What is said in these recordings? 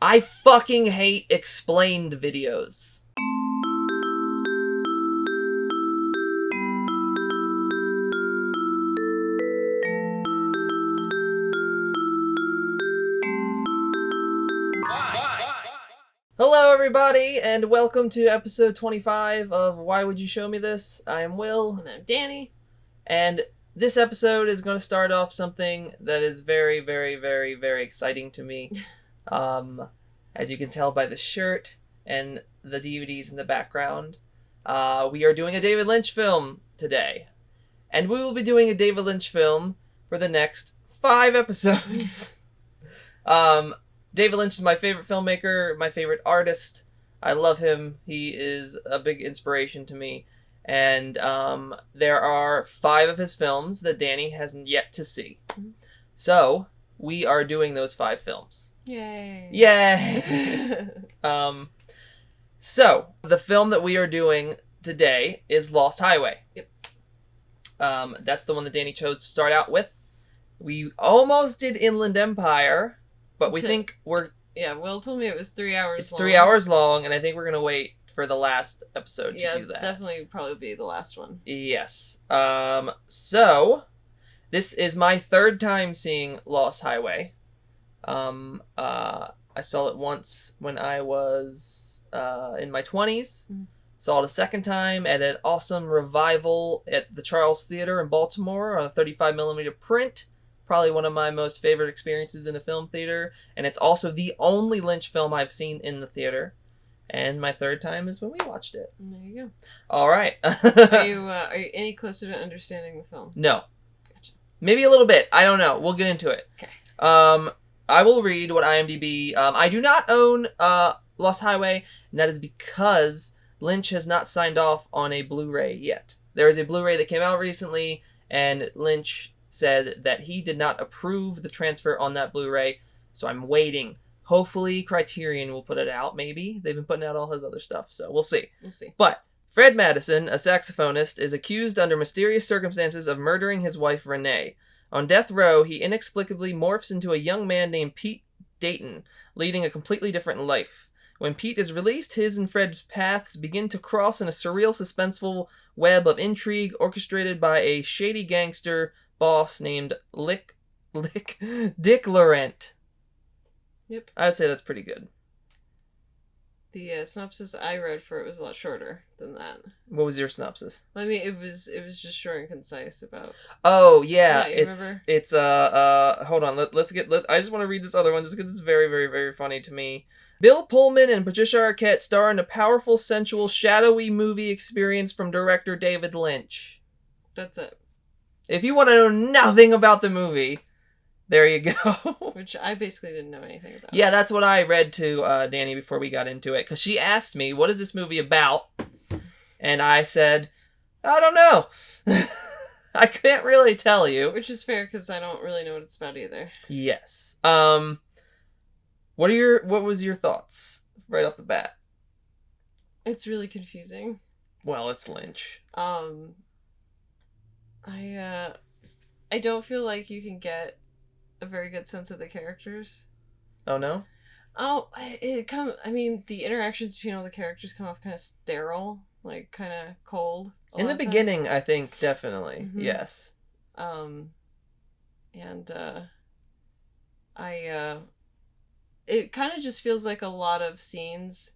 I fucking hate explained videos. Hello everybody, and welcome to episode 25 of Why Would You Show Me This? I am Will. And I'm Dani. And this episode is going to start off something that is very, very, very, very exciting to me. As you can tell by the shirt and the DVDs in the background, we are doing a David Lynch film today. And we will be doing a David Lynch film for the next 5 episodes. David Lynch is my favorite filmmaker, my favorite artist. I love him. He is a big inspiration to me. And there are 5 of his films that Dani has yet to see. So, we are doing those 5 films. Yay. Yay! So, the film that we are doing today is Lost Highway. Yep. That's the one that Dani chose to start out with. We almost did Inland Empire, but we think we're... Yeah, Will told me it was 3 hours long. It's 3 hours long, and I think we're going to wait for the last episode to do that. Yeah, definitely probably be the last one. Yes. So, this is my 3rd time seeing Lost Highway. I saw it once when I was in my 20s. Mm-hmm. Saw it a 2nd time at an awesome revival at the Charles Theater in Baltimore on a 35mm print. Probably one of my most favorite experiences in a film theater. And it's also the only Lynch film I've seen in the theater. And my 3rd time is when we watched it. There you go. All right. Are you any closer to understanding the film? No. Gotcha. Maybe a little bit. I don't know. We'll get into it. Okay. I will read what IMDb... I do not own Lost Highway, and that is because Lynch has not signed off on a Blu-ray yet. There is a Blu-ray that came out recently, and Lynch said that he did not approve the transfer on that Blu-ray, so I'm waiting. Hopefully Criterion will put it out, maybe. They've been putting out all his other stuff, so we'll see. We'll see. But Fred Madison, a saxophonist, is accused under mysterious circumstances of murdering his wife Renee. On death row, he inexplicably morphs into a young man named Pete Dayton, leading a completely different life. When Pete is released, his and Fred's paths begin to cross in a surreal, suspenseful web of intrigue orchestrated by a shady gangster boss named Dick Laurent. Yep. I'd say that's pretty good. The synopsis I read for it was a lot shorter than that. What was your synopsis? I mean, it was just short and concise about... Oh, yeah. Remember? It's hold on. I just want to read this other one just because it's very, very, very funny to me. Bill Pullman and Patricia Arquette star in a powerful, sensual, shadowy movie experience from director David Lynch. That's it. If you want to know nothing about the movie, there you go. Which I basically didn't know anything about. Yeah, that's what I read to Dani before we got into it. Because she asked me, what is this movie about? And I said, I don't know. I can't really tell you. Which is fair, because I don't really know what it's about either. Yes. What was your thoughts right off the bat? It's really confusing. Well, it's Lynch. I don't feel like you can get a very good sense of the characters. Oh, no? Oh, the interactions between all the characters come off kind of sterile, like kind of cold. In the beginning, I think, definitely. Mm-hmm. Yes. It kind of just feels like a lot of films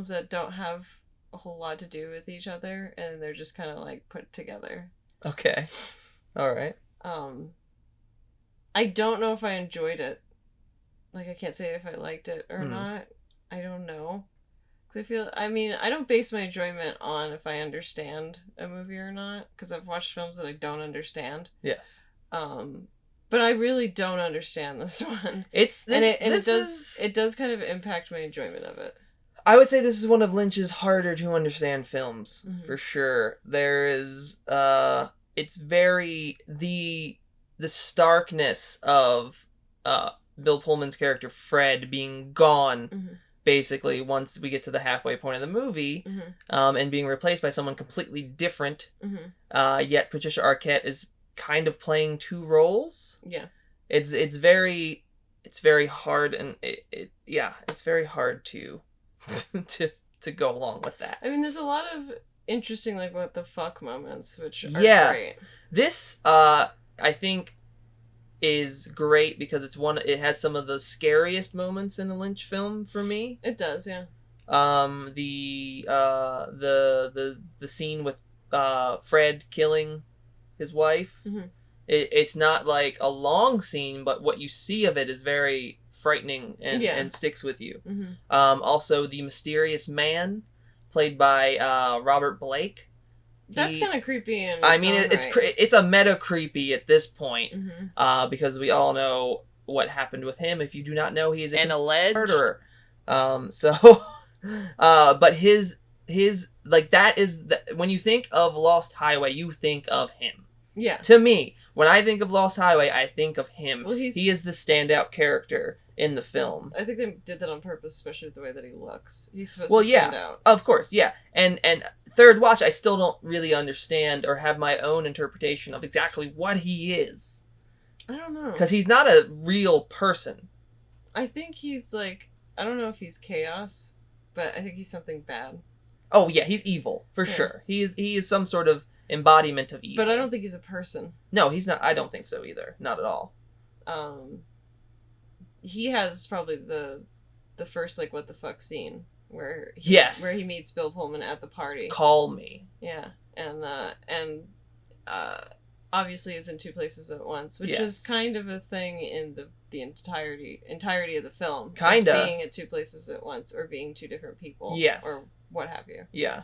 that don't have a whole lot to do with each other, and they're just kind of like put together. Okay. All right. I don't know if I enjoyed it. Like, I can't say if I liked it or not. I don't know. Because I don't base my enjoyment on if I understand a movie or not. Because I've watched films that I don't understand. Yes. But I really don't understand this one. It does kind of impact my enjoyment of it. I would say this is one of Lynch's harder to understand films, for sure. There is, it's very, the starkness of Bill Pullman's character Fred being gone, basically, once we get to the halfway point of the movie, and being replaced by someone completely different, yet Patricia Arquette is kind of playing 2 roles. Yeah. It's very it's very hard, and it's very hard to to go along with that. I mean, there's a lot of interesting, like, what the fuck moments, which are great. This, I think, is great because it has some of the scariest moments in a Lynch film for me. It does, yeah. The scene with Fred killing his wife. Mm-hmm. It's not like a long scene, but what you see of it is very frightening and sticks with you. Mm-hmm. Also, the mysterious man, played by Robert Blake. That's kind of creepy. It's a meta creepy at this point, mm-hmm. Because we all know what happened with him. If you do not know, he is an alleged murderer. But his like that is when you think of Lost Highway, you think of him. Yeah. To me, when I think of Lost Highway, I think of him. Well, he is the standout character in the film. I think they did that on purpose, especially with the way that he looks. He's supposed to stand out. Of course, yeah. And third watch, I still don't really understand or have my own interpretation of exactly what he is. I don't know. Because he's not a real person. I think he's like, I don't know if he's chaos, but I think he's something bad. Oh yeah, he's evil for sure. He is some sort of embodiment of evil. But I don't think he's a person. No, he's not. I don't think so either. Not at all. He has probably the first like what the fuck scene where he meets Bill Pullman at the party. Call me. Yeah, and obviously is in two places at once, which is kind of a thing in the entirety of the film. Kind of being at two places at once or being two different people. Yes, or what have you. Yeah.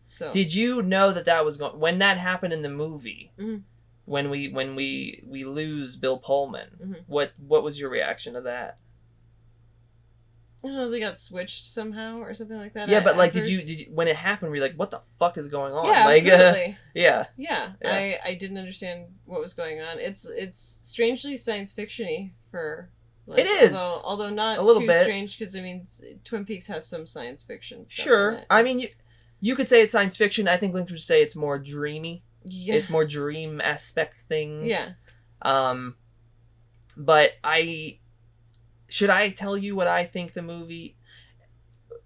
So did you know that was going when that happened in the movie? Mm-hmm. When we lose Bill Pullman, mm-hmm. what was your reaction to that? I don't know, they got switched somehow or something like that. Yeah, but like, did you when it happened, were you like, what the fuck is going on? Yeah, like, absolutely. Yeah. I didn't understand what was going on. It's strangely science fiction-y for. Like, it is, although not a little too bit strange because I mean, Twin Peaks has some science fiction stuff. Sure, I mean, you could say it's science fiction. I think Lynch would say it's more dreamy. Yeah. It's more dream aspect things. Yeah. But should I tell you what I think the movie?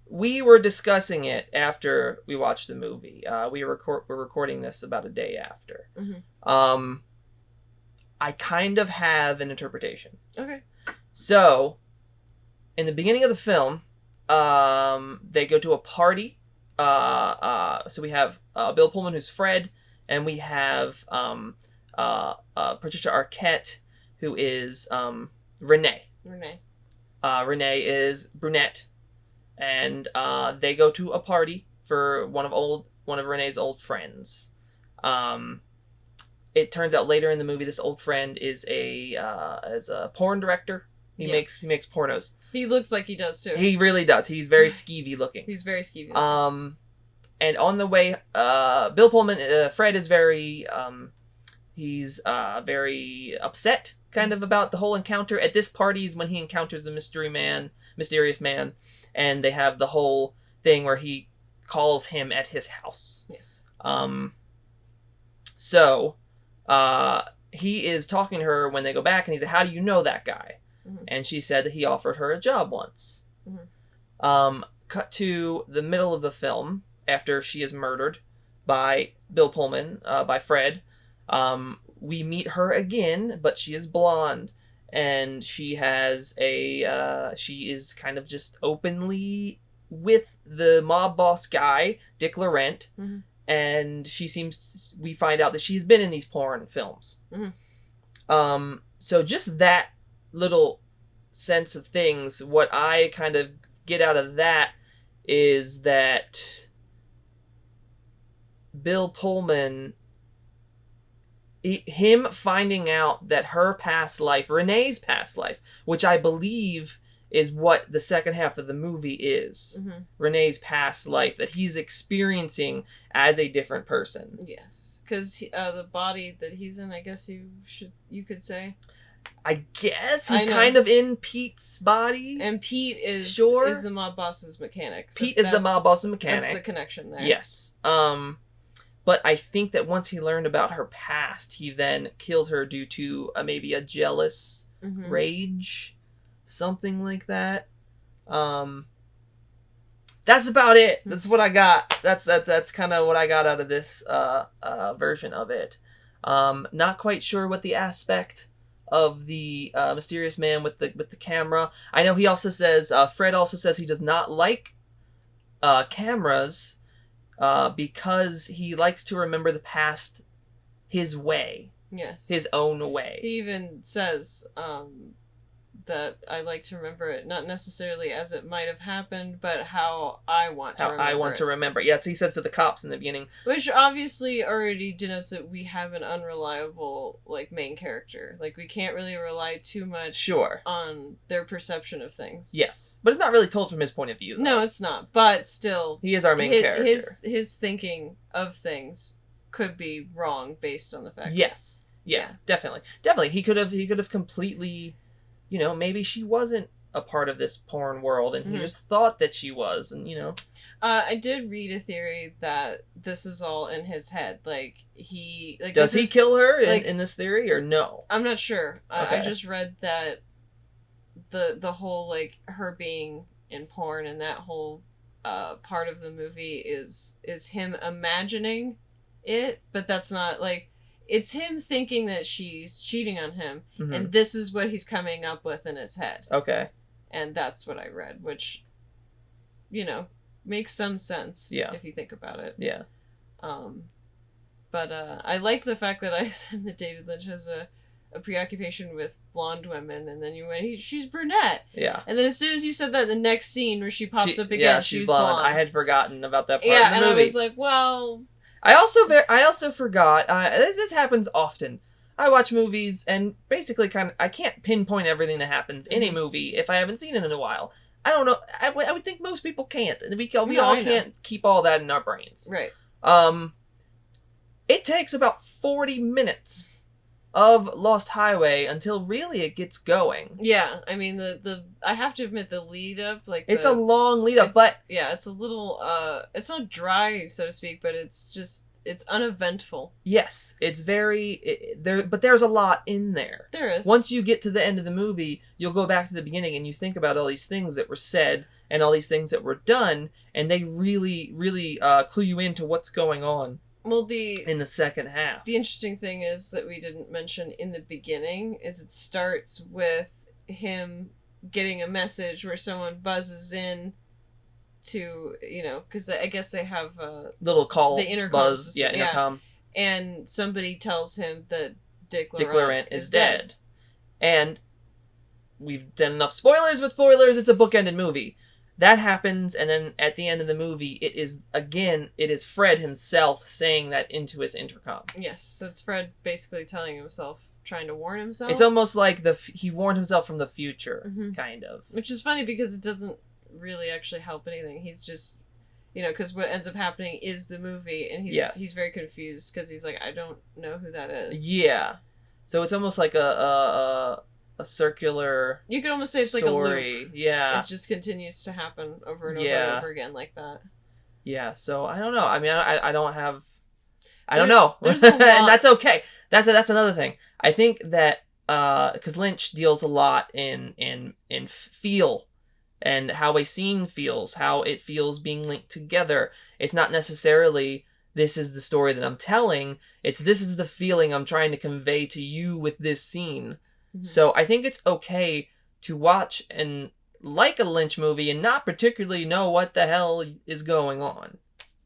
We were discussing it after we watched the movie. We're recording this about a day after. Mm-hmm. I kind of have an interpretation. Okay. So, in the beginning of the film, they go to a party. So we have Bill Pullman, who's Fred, and we have Patricia Arquette, who is Renee. Renee is brunette, and they go to a party for one of Renee's old friends. It turns out later in the movie, this old friend is a porn director. He makes pornos. He looks like he does too. He really does. He's very skeevy looking. He's very skeevy looking. And on the way, Bill Pullman, Fred is very, he's very upset, kind of, about the whole encounter. At this party is when he encounters the mysterious man, and they have the whole thing where he calls him at his house. Yes. So, he is talking to her when they go back, and he's like, "How do you know that guy?" Mm-hmm. And she said that he offered her a job once. Mm-hmm. Cut to the middle of the film, after she is murdered by Bill Pullman, by Fred. We meet her again, but she is blonde, and she has she is kind of just openly with the mob boss guy, Dick Laurent, mm-hmm. and we find out that she's been in these porn films. Mm-hmm. So just that little sense of things, what I kind of get out of that is that Bill Pullman, him finding out that her past life, Renee's past life, which I believe is what the second half of the movie is, mm-hmm. Renee's past life that he's experiencing as a different person. Yes, because the body that he's in, I guess you could say. I guess he's kind of in Pete's body. And Pete is the mob boss's mechanic. So Pete is the mob boss's mechanic. That's the connection there. Yes. But I think that once he learned about her past, he then killed her due to maybe a jealous mm-hmm. rage. something like that. That's about it. That's what I got. That's kind of what I got out of this version of it. Not quite sure what the aspect of the mysterious man with the camera. I know he also says Fred also says he does not like cameras because he likes to remember the past his way. Yes. His own way. He even says that I like to remember it, not necessarily as it might have happened, but how I want to remember it. Yes, he says to the cops in the beginning. Which obviously already denotes that we have an unreliable, like, main character. Like, we can't really rely too much on their perception of things. Yes. But it's not really told from his point of view, though. No, it's not. But still... He is our main character. His thinking of things could be wrong based on the fact. Yes. Yeah, definitely. Definitely. He could have completely... You know, maybe she wasn't a part of this porn world, and he just thought that she was, and you know. I did read a theory that this is all in his head. Like, he... Like, does he kill her in this theory, or no? I'm not sure. Okay. I just read that the whole, like, her being in porn and that whole part of the movie is him imagining it, but that's not, like... It's him thinking that she's cheating on him, and this is what he's coming up with in his head. Okay. And that's what I read, which, you know, makes some sense if you think about it. Yeah. But I like the fact that I said that David Lynch has a preoccupation with blonde women, and then you went, she's brunette. Yeah. And then as soon as you said that, the next scene where she pops up again, she's blonde. I had forgotten about that part of the movie. I was like, well... I also forgot, this happens often. I watch movies and basically I can't pinpoint everything that happens in a movie if I haven't seen it in a while. I don't know. I would think most people can't. And we all can't keep all that in our brains. Right. It takes about 40 minutes of Lost Highway until really it gets going. Yeah, I mean I have to admit the lead up, like it's a long lead up, but yeah, it's a little it's not dry, so to speak, but it's uneventful. Yes, it's but there's a lot in there. There is. Once you get to the end of the movie, you'll go back to the beginning and you think about all these things that were said and all these things that were done, and they really, really clue you into what's going on. Well, in the second half. The interesting thing is that we didn't mention in the beginning is it starts with him getting a message where someone buzzes in to, you know, because I guess they have a little call, the intercom buzz, system, intercom, and somebody tells him that Dick Laurent is dead. And we've done enough spoilers with spoilers. It's a bookended movie. That happens, and then at the end of the movie, it is Fred himself saying that into his intercom. Yes, so it's Fred basically telling himself, trying to warn himself. It's almost like he warned himself from the future, kind of. Which is funny because it doesn't really actually help anything. He's just, you know, because what ends up happening is the movie, and he's very confused because he's like, I don't know who that is. Yeah, so it's almost like a circular. You could almost say it's story. Like a loop. Yeah, it just continues to happen over and over and over again like that. Yeah, so I don't know. I mean, I don't have. I don't know, there's a lot. And that's okay. That's another thing. I think that because Lynch deals a lot in feel and how a scene feels, how it feels being linked together. It's not necessarily this is the story that I'm telling. It's this is the feeling I'm trying to convey to you with this scene. So I think it's okay to watch and like a Lynch movie and not particularly know what the hell is going on.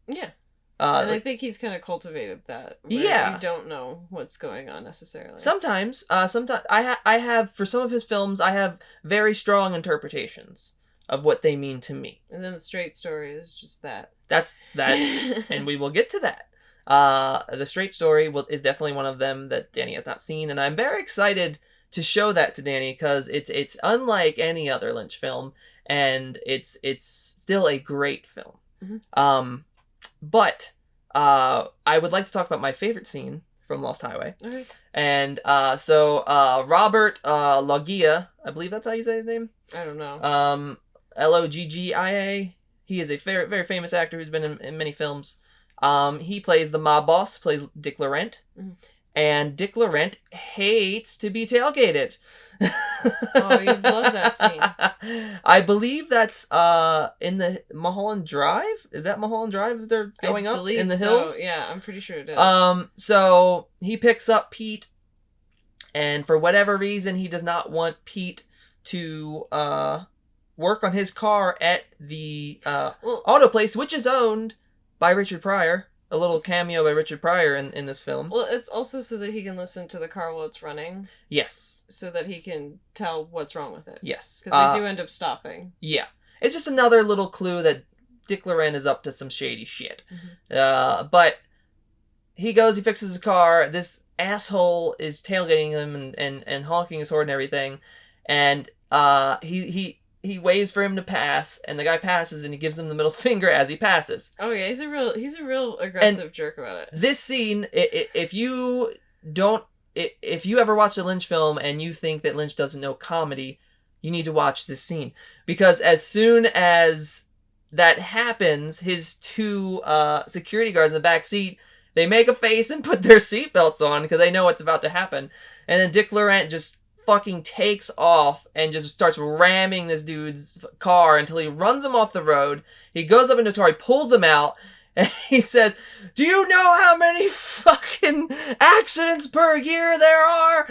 Yeah. And I think he's kind of cultivated that. Yeah. You don't know what's going on necessarily. Sometimes I have, for some of his films, I have very strong interpretations of what they mean to me. And then the straight story is just that. That's that, and we will get to that. The Straight Story is definitely one of them that Dani has not seen, and I'm very excited to show that to Dani because it's unlike any other Lynch film, and it's still a great film. But I would like to talk about my favorite scene from Lost Highway. Okay. And so Robert Loggia, I believe that's how you say his name. I don't know. Loggia. He is a very, very famous actor who's been in many films. He plays the mob boss, plays Dick Laurent. and Dick Laurent hates to be tailgated. Oh, you'd love that scene. I believe that's in the Mulholland Drive. Is that Mulholland Drive that they're going up in the hills? Yeah, I'm pretty sure it is. So he picks up Pete, and for whatever reason, he does not want Pete to work on his car at the auto place, which is owned by Richard Pryor. A little cameo by Richard Pryor in this film. Well, it's also so that he can listen to the car while it's running. Yes. So that he can tell what's wrong with it. Yes. Because they do end up stopping. Yeah. It's just another little clue that Dick Laurent is up to some shady shit. Mm-hmm. But he goes, he fixes his car. This asshole is tailgating him and honking his horn and everything. And he waves for him to pass, and the guy passes, and he gives him the middle finger as he passes. Oh yeah, he's a real aggressive jerk about it. This scene, if you ever watch a Lynch film and you think that Lynch doesn't know comedy, you need to watch this scene, because as soon as that happens, his two security guards in the back seat, they make a face and put their seatbelts on because they know what's about to happen, and then Dick Laurent just fucking takes off and just starts ramming this dude's car until he runs him off the road. He goes up into his car, he pulls him out, and he says, "Do you know how many fucking accidents per year there are?"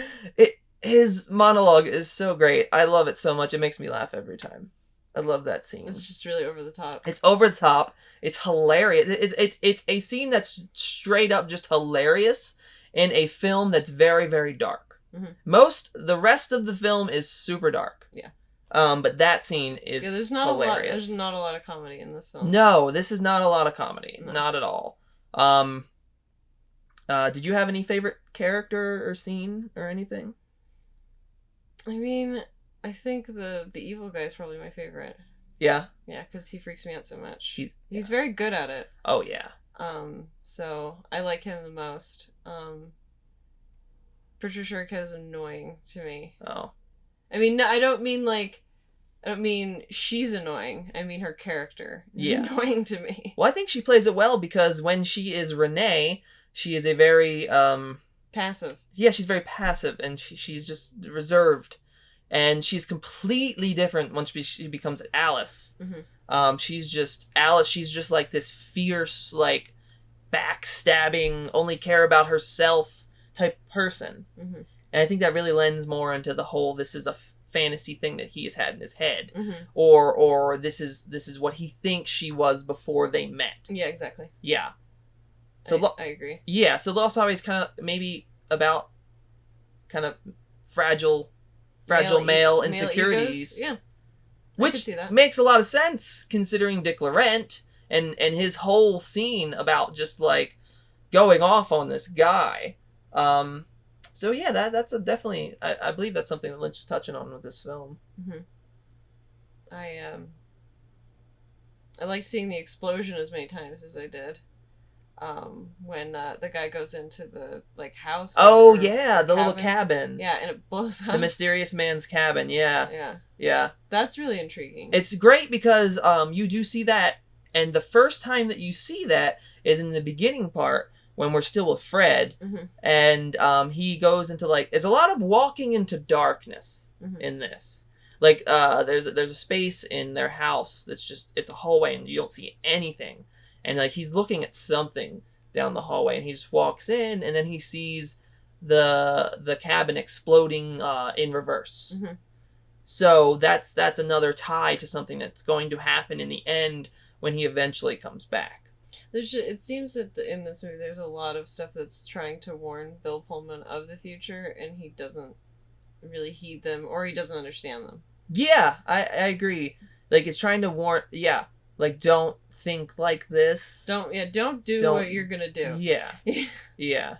His monologue is so great. I love it so much. It makes me laugh every time. I love that scene. It's just really over the top. It's over the top. It's hilarious. It's a scene that's straight up just hilarious in a film that's very, very dark. Mm-hmm. The rest of the film is super dark. Yeah. But that scene is there's not hilarious. There's not a lot of comedy in this film. No, this is not a lot of comedy. No. Not at all. Did you have any favorite character or scene or anything? I mean, I think the evil guy is probably my favorite. Yeah? Yeah, because he freaks me out so much. He's very good at it. Oh, yeah. So I like him the most. Patricia Arquette is annoying to me. Oh. I mean, no, I don't mean she's annoying. I mean her character is annoying to me. Well, I think she plays it well because when she is Renee, she is a very passive. Yeah, she's very passive, and she's just reserved, and she's completely different once she becomes Alice. Mm-hmm. She's just Alice. She's just like this fierce, like backstabbing, only care about herself type person. Mm-hmm. And I think that really lends more into the whole this is a fantasy thing that he has had in his head. Mm-hmm. Or this is what he thinks she was before they met. Yeah, exactly. Yeah. So I agree. Yeah, so Lost Highway is kind of maybe about kind of fragile male insecurities. Yeah. Which makes a lot of sense considering Dick Laurent and his whole scene about just like going off on this guy. So yeah, that's definitely I believe that's something that Lynch is touching on with this film. Mm-hmm. I liked seeing the explosion as many times as I did. When the guy goes into the like house. Oh yeah, the little cabin. Yeah, and it blows up. The mysterious man's cabin. Yeah. Yeah. That's really intriguing. It's great because you do see that, and the first time that you see that is in the beginning part. When we're still with Fred, mm-hmm. and he goes into like there's a lot of walking into darkness mm-hmm. in this. Like there's a space in their house that's just it's a hallway and you don't see anything, and like he's looking at something down the hallway and he just walks in and then he sees the cabin exploding in reverse. Mm-hmm. So that's another tie to something that's going to happen in the end when he eventually comes back. It seems that in this movie there's a lot of stuff that's trying to warn Bill Pullman of the future, and he doesn't really heed them, or he doesn't understand them. Yeah, I agree. Like, it's trying to warn... Yeah, like, don't think like this. Don't do what you're gonna do. Yeah. Yeah.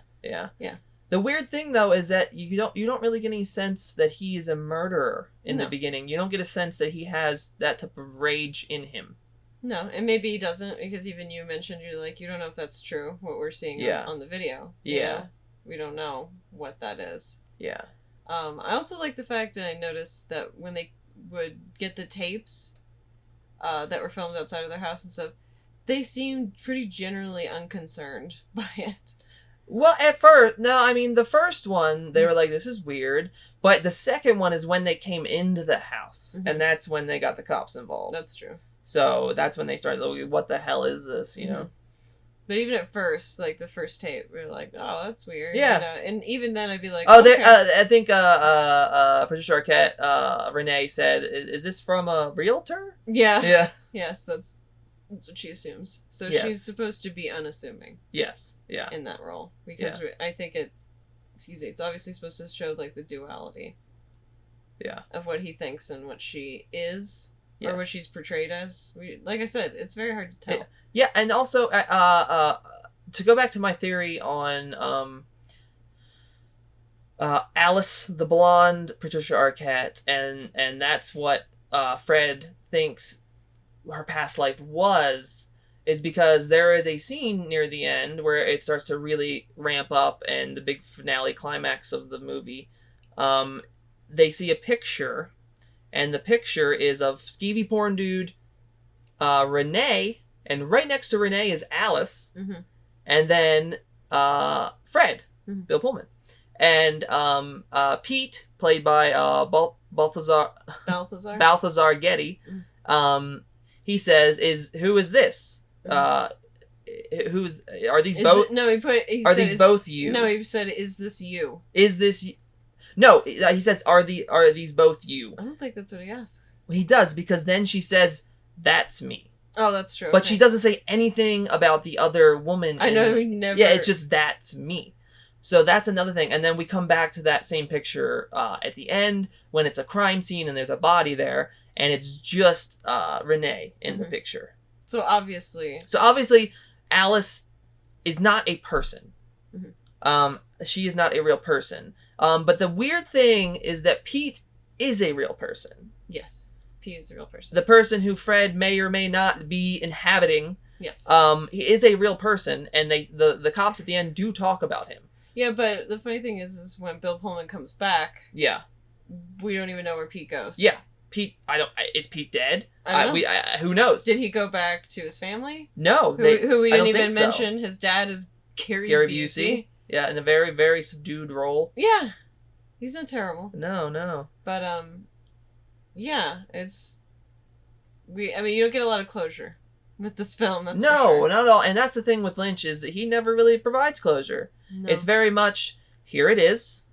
The weird thing, though, is that you don't really get any sense that he is a murderer in the beginning. You don't get a sense that he has that type of rage in him. No, and maybe he doesn't, because even you mentioned you don't know if that's true, what we're seeing on the video. Yeah. We don't know what that is. Yeah. I also like the fact that I noticed that when they would get the tapes that were filmed outside of their house and stuff, they seemed pretty generally unconcerned by it. Well, at first, no, I mean, the first one, they were like, this is weird. But the second one is when they came into the house. Mhm. And that's when they got the cops involved. That's true. So that's when they started looking, what the hell is this, you know? But even at first, like the first tape, we were like, "Oh, that's weird." Yeah. You know? And even then, I'd be like, Oh, okay. I think Patricia Arquette, Renee said, "Is this from a realtor?" Yeah. Yeah. Yes, that's what she assumes. So Yes. she's supposed to be unassuming. Yes. Yeah. In that role, because I think it's, it's obviously supposed to show like the duality. Yeah. Of what he thinks and what she is. Yes. Or what she's portrayed as. Like I said, it's very hard to tell. Yeah, and also, to go back to my theory on Alice the blonde, Patricia Arquette, and that's what Fred thinks her past life is because there is a scene near the end where it starts to really ramp up, and the big finale climax of the movie, they see a picture. And the picture is of skeevy porn dude, Renee, and right next to Renee is Alice, and then Fred, Bill Pullman, and Pete, played by Balthazar Getty. He says, "Who is this? Are these both? Both you? No, he said, "Is this you? Is this?" No, he says, "Are these both you?" I don't think that's what he asks. He does, because then she says, "That's me." Oh, that's true. But she doesn't say anything about the other woman. I know, we never... Yeah, it's just, "That's me." So that's another thing. And then we come back to that same picture at the end, when it's a crime scene and there's a body there, and it's just Renee in the picture. So obviously, Alice is not a person. She is not a real person. But the weird thing is that Pete is a real person. Yes, Pete is a real person. The person who Fred may or may not be inhabiting. Yes. He is a real person, and the cops at the end do talk about him. Yeah, but the funny thing is when Bill Pullman comes back, yeah, we don't even know where Pete goes. Yeah, Pete. Is Pete dead? I don't know. Who knows? Did he go back to his family? No, who we didn't even mention. His dad is Gary Busey. Yeah, in a very, very subdued role. Yeah, he's not terrible. No. But yeah, it's you don't get a lot of closure with this film. That's no, for sure. Not at all. And that's the thing with Lynch, is that he never really provides closure. No. It's very much, here it is.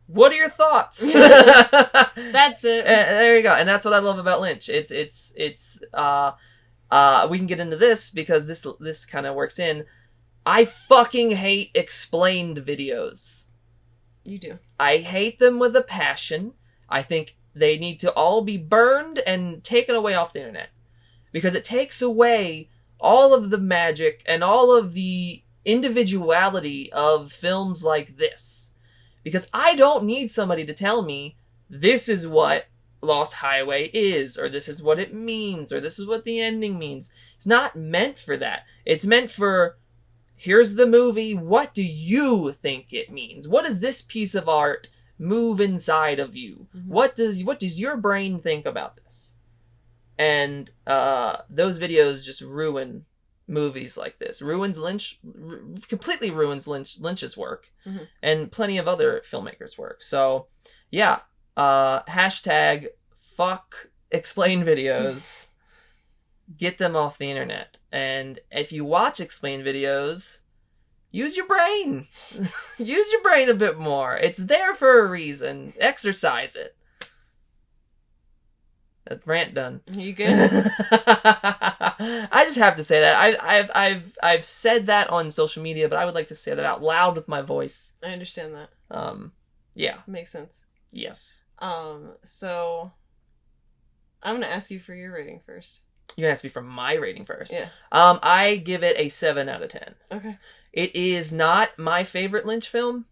What are your thoughts? That's it. There you go. And that's what I love about Lynch. It's we can get into this because this kind of works in. I fucking hate explained videos. You do. I hate them with a passion. I think they need to all be burned and taken away off the internet. Because it takes away all of the magic and all of the individuality of films like this. Because I don't need somebody to tell me, this is what Lost Highway is, or this is what it means, or this is what the ending means. It's not meant for that. It's meant for, here's the movie, what do you think it means? What does this piece of art move inside of you? What does your brain think about this? And those videos just ruin movies like this. Completely ruins Lynch's work, and plenty of other filmmakers' work. So, yeah, hashtag fuck explain videos. Get them off the internet. And if you watch explain videos, use your brain. Use your brain a bit more. It's there for a reason. Exercise it. That rant done. You good? I just have to say that I've said that on social media, but I would like to say that out loud with my voice. I understand that. Yeah. Makes sense. Yes. So I'm gonna ask you for your rating first. You're gonna ask me for my rating first. Yeah. I give it a 7 out of 10. Okay. It is not my favorite Lynch film.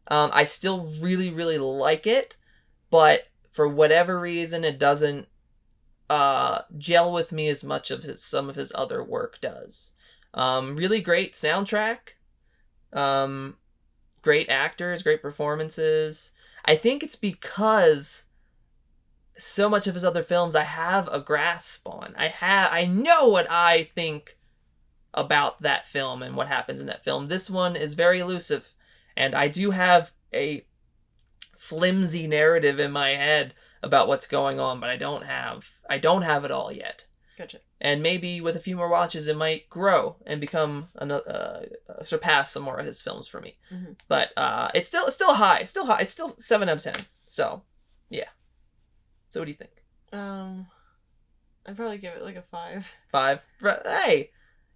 I still really, really like it, but for whatever reason, it doesn't gel with me as much of some of his other work does. Really great soundtrack. Great actors, great performances. I think it's because so much of his other films I have a grasp on. I know what I think about that film and what happens in that film. This one is very elusive, and I do have a flimsy narrative in my head about what's going on, but I don't have it all yet. Gotcha. And maybe with a few more watches, it might grow and become surpass some more of his films for me. Mm-hmm. But it's still high. It's still 7 out of 10. So yeah. So what do you think? I'd probably give it like a 5. 5. Hey,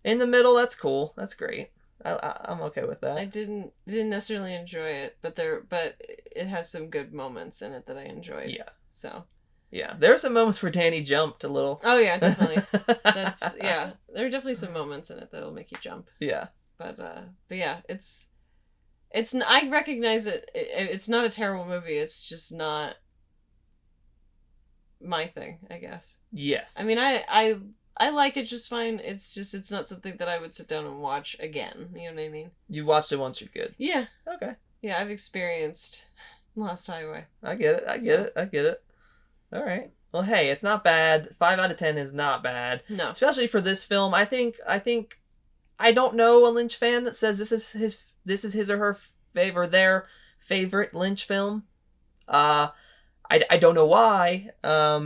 in the middle. That's cool. That's great. I'm okay with that. I didn't necessarily enjoy it, but it has some good moments in it that I enjoyed. Yeah. So. Yeah, there are some moments where Dani jumped a little. Oh yeah, definitely. There are definitely some moments in it that'll make you jump. Yeah. But yeah, it's I recognize it. It's not a terrible movie. It's just not my thing, I guess. Yes. I mean, I like it just fine. It's not something that I would sit down and watch again. You know what I mean? You watched it once, you're good. Yeah. Okay. Yeah, I've experienced Lost Highway. I get it. All right. Well, hey, it's not bad. 5 out of 10 is not bad. No. Especially for this film. I think I don't know a Lynch fan that says this is his or her their favorite Lynch film. I don't know why.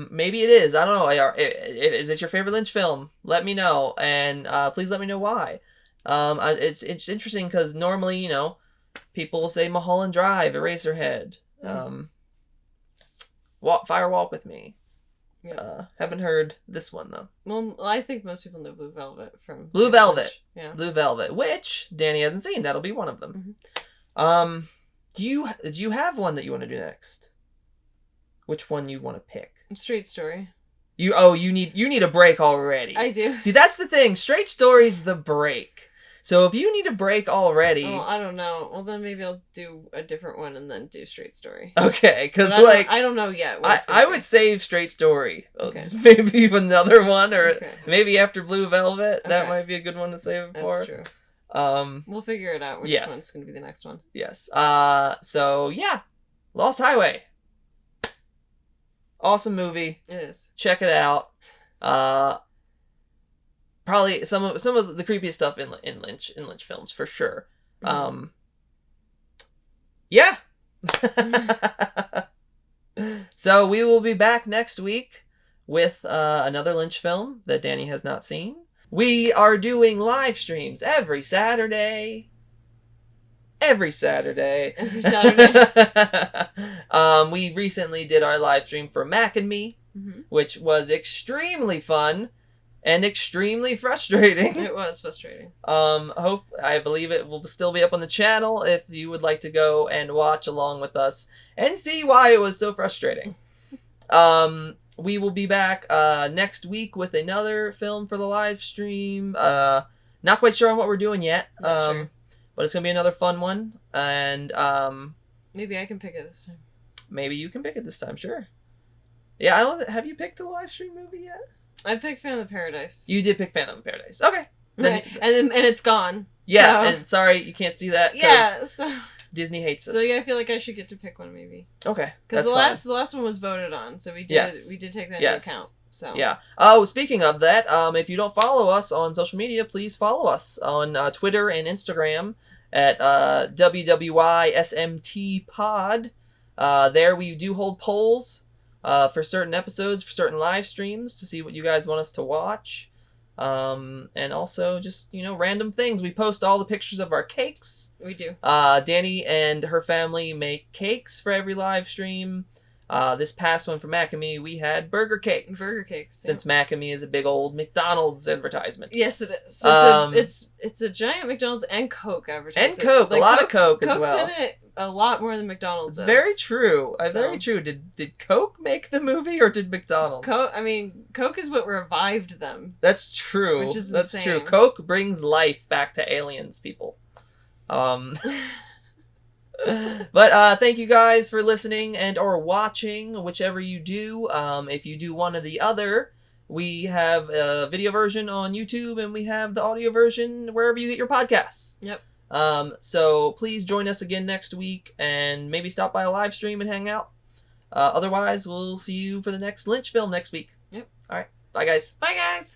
Maybe it is. I don't know. Is this your favorite Lynch film? Let me know, and please let me know why. It's interesting because normally, people say Mulholland Drive, Eraserhead, Fire Walk with Me. Yeah. Haven't heard this one though. Well, I think most people know Blue Velvet from Blue Velvet. Lynch. Yeah. Blue Velvet, which Dani hasn't seen. That'll be one of them. Mm-hmm. Do you have one that you want to do next? Which one you want to pick? Straight Story. You need a break already. I do. See, that's the thing. Straight Story's the break. So if you need a break already... Oh, I don't know. Well, then maybe I'll do a different one and then do Straight Story. Okay, because I don't know yet. I would save Straight Story. Okay. Maybe another one, or okay. maybe after Blue Velvet. Okay. That might be a good one to save it for. That's true. We'll figure it out which one's going to be the next one. Yes. So, yeah. Lost Highway. Awesome movie. It is. Check it out. Probably some of the creepiest stuff in Lynch films for sure. Mm-hmm. Yeah. So we will be back next week with another Lynch film that Dani has not seen. We are doing live streams every Saturday. Every Saturday. We recently did our live stream for Mac and Me, which was extremely fun and extremely frustrating. It was frustrating. I believe it will still be up on the channel if you would like to go and watch along with us and see why it was so frustrating. We will be back next week with another film for the live stream. Not quite sure on what we're doing yet. Sure. But it's going to be another fun one. And maybe I can pick it this time. Maybe you can pick it this time, sure. Yeah, have you picked a live stream movie yet? I picked Phantom of Paradise. You did pick Phantom of Paradise. Okay. And it's gone. Yeah, so. And sorry, you can't see that. Yeah, so Disney hates us. So yeah, I feel like I should get to pick one maybe. Okay. Because the last one was voted on, so we did take that into account. So yeah. Oh, speaking of that, if you don't follow us on social media, please follow us on Twitter and Instagram at WWYSMT Pod. There we do hold polls for certain episodes, for certain live streams, to see what you guys want us to watch. And also just, random things. We post all the pictures of our cakes. We do. Dani and her family make cakes for every live stream. This past one for Mac and Me, we had burger cakes. Since Mac and Me is a big old McDonald's advertisement. Yes, it is. It's a giant McDonald's and Coke advertisement. And Coke, a lot of Coke as well. Coke's in it a lot more than McDonald's does. Very true. So. Very true. Did Coke make the movie or did McDonald's? Coke is what revived them. That's true. Which is That's insane. true. Coke brings life back to aliens, people. But thank you guys for listening and or watching, whichever you do. If you do one or the other, we have a video version on YouTube and we have the audio version wherever you get your podcasts. Yep. So please join us again next week and maybe stop by a live stream and hang out. Otherwise, we'll see you for the next Lynch film next week. Yep. All right. Bye, guys. Bye, guys.